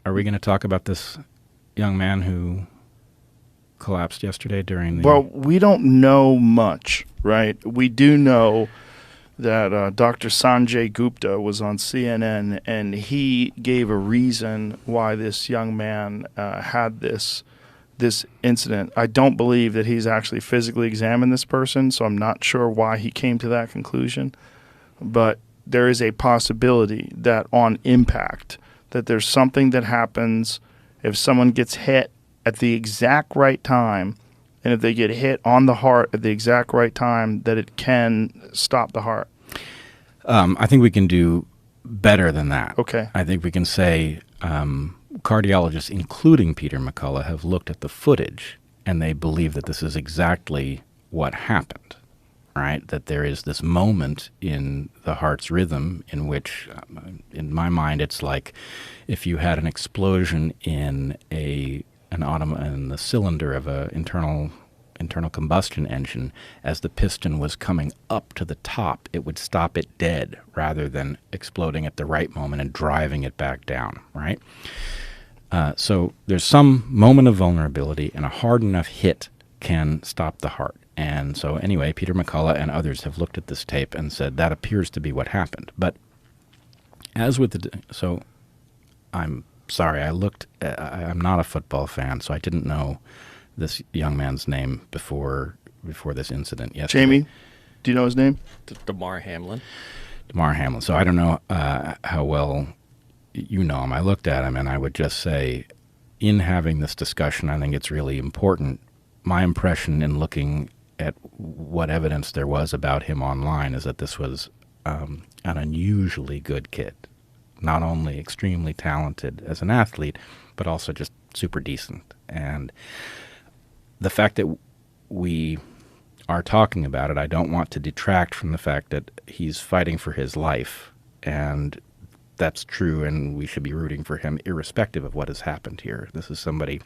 Are we going to talk about this young man who collapsed yesterday during the... Well, we don't know much, right? We do know that Dr. Sanjay Gupta was on CNN, and he gave a reason why this young man had this incident. I don't believe that he's actually physically examined this person, so I'm not sure why he came to that conclusion. But there is a possibility that on impact, that there's something that happens if someone gets hit at the exact right time, and if they get hit on the heart at the exact right time, that it can stop the heart. I think we can do better than that. Okay. I think we can say cardiologists, including Peter McCullough, have looked at the footage, and they believe that this is exactly what happened, right? That there is this moment in the heart's rhythm in which, in my mind, it's like if you had an explosion in in the cylinder of an internal combustion engine, as the piston was coming up to the top, it would stop it dead rather than exploding at the right moment and driving it back down, right? So there's some moment of vulnerability, and a hard enough hit can stop the heart. And so anyway, Peter McCullough and others have looked at this tape and said that appears to be what happened. But as with so I'm sorry, I'm not a football fan, so I didn't know this young man's name before this incident yesterday. Jamie, do you know his name? Damar Hamlin. Damar Hamlin. So I don't know how well you know him. I looked at him, and I would just say, in having this discussion, I think it's really important. My impression in looking at what evidence there was about him online is that this was an unusually good kid. Not only extremely talented as an athlete, but also just super decent. And the fact that we are talking about it, I don't want to detract from the fact that he's fighting for his life, and that's true, and we should be rooting for him irrespective of what has happened here. This is somebody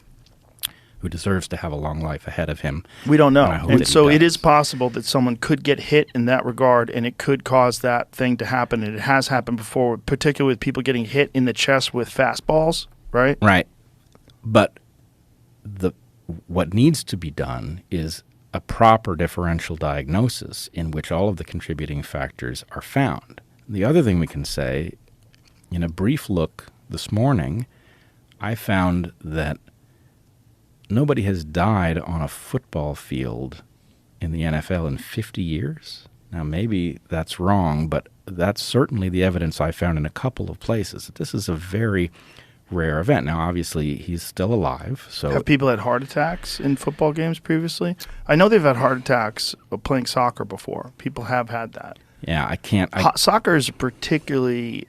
who deserves to have a long life ahead of him. We don't know. And so it is possible that someone could get hit in that regard, and it could cause that thing to happen. And it has happened before, particularly with people getting hit in the chest with fastballs, right? Right. But what needs to be done is a proper differential diagnosis in which all of the contributing factors are found. The other thing we can say, in a brief look this morning, I found that nobody has died on a football field in the NFL in 50 years. Now, maybe that's wrong, but that's certainly the evidence I found in a couple of places. This is a very rare event. Now, obviously, he's still alive. So, have people had heart attacks in football games previously? I know they've had heart attacks playing soccer before. People have had that. Yeah, I can't. Soccer is a particularly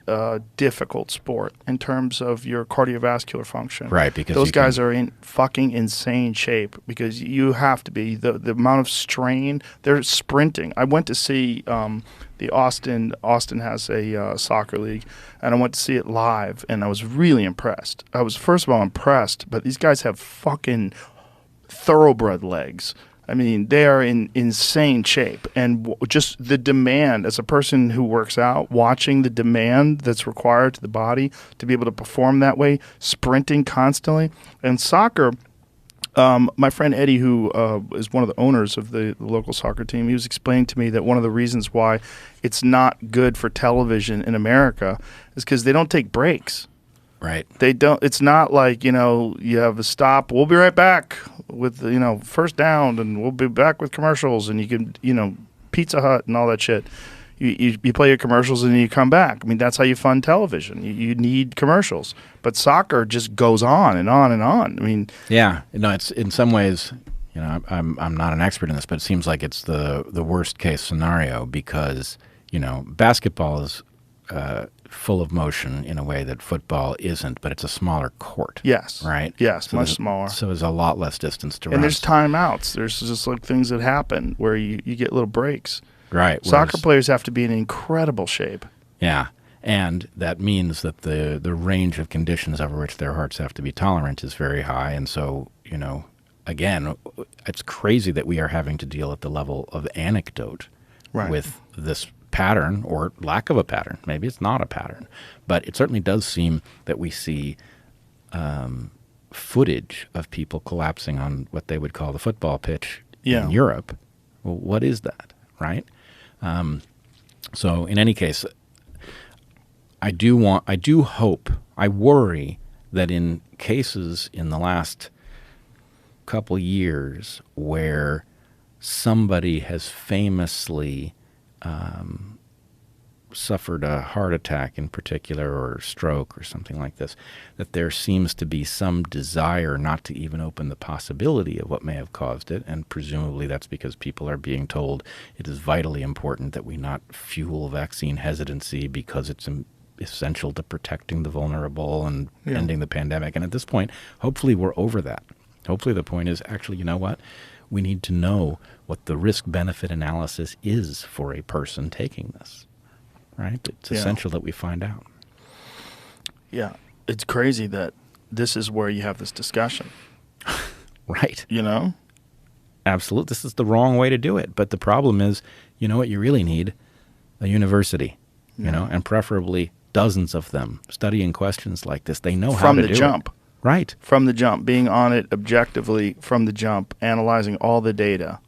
difficult sport in terms of your cardiovascular function. Right, because those guys are in fucking insane shape because you have to be. The amount of strain, they're sprinting. I went to see the Austin has a soccer league, and I went to see it live, and I was really impressed. I was, first of all, impressed, but these guys have fucking thoroughbred legs. I mean, they are in insane shape. And just the demand, as a person who works out, watching the demand that's required to the body to be able to perform that way, sprinting constantly. And soccer, my friend Eddie, who is one of the owners of the local soccer team, he was explaining to me that one of the reasons why it's not good for television in America is because they don't take breaks. Right. They don't. It's not like, you have a stop. We'll be right back with, first down, and we'll be back with commercials, and you can, Pizza Hut and all that shit. You play your commercials and then you come back. I mean, that's how you fund television. You need commercials. But soccer just goes on and on and on. I mean, yeah. It's in some ways, I'm not an expert in this, but it seems like it's the worst case scenario because, basketball is full of motion in a way that football isn't, but it's a smaller court. Yes. Right? Yes, so much smaller. So there's a lot less distance to run. And there's timeouts. There's just like things that happen where you get little breaks. Right. Soccer players have to be in incredible shape. Yeah. And that means that the range of conditions over which their hearts have to be tolerant is very high. And so, again, it's crazy that we are having to deal at the level of anecdote with this pattern or lack of a pattern. Maybe it's not a pattern, but it certainly does seem that we see footage of people collapsing on what they would call the football pitch Yeah. in Europe. Well, what is that, right? So in any case, I worry that in cases in the last couple years where somebody has famously suffered a heart attack in particular, or stroke or something like this, that there seems to be some desire not to even open the possibility of what may have caused it, and presumably that's because people are being told it is vitally important that we not fuel vaccine hesitancy because it's essential to protecting the vulnerable and ending the pandemic. And at this point, hopefully we're over that. Hopefully the point is actually, you know what? We need to know what the risk-benefit analysis is for a person taking this. Right? It's essential that we find out. Yeah. It's crazy that this is where you have this discussion. Right. You know? Absolutely. This is the wrong way to do it. But the problem is, you know what you really need? A university, you know, and preferably dozens of them studying questions like this. They know how to do it. From the jump. Right. From the jump. Being on it objectively from the jump, analyzing all the data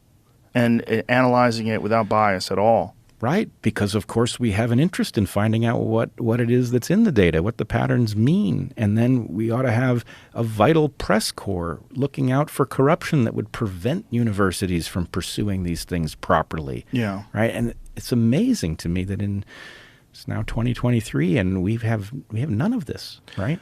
and analyzing it without bias at all. Right, because of course we have an interest in finding out what it is that's in the data, what the patterns mean, and then we ought to have a vital press corps looking out for corruption that would prevent universities from pursuing these things properly. Yeah. Right, and it's amazing to me that it's now 2023 and we have none of this, right?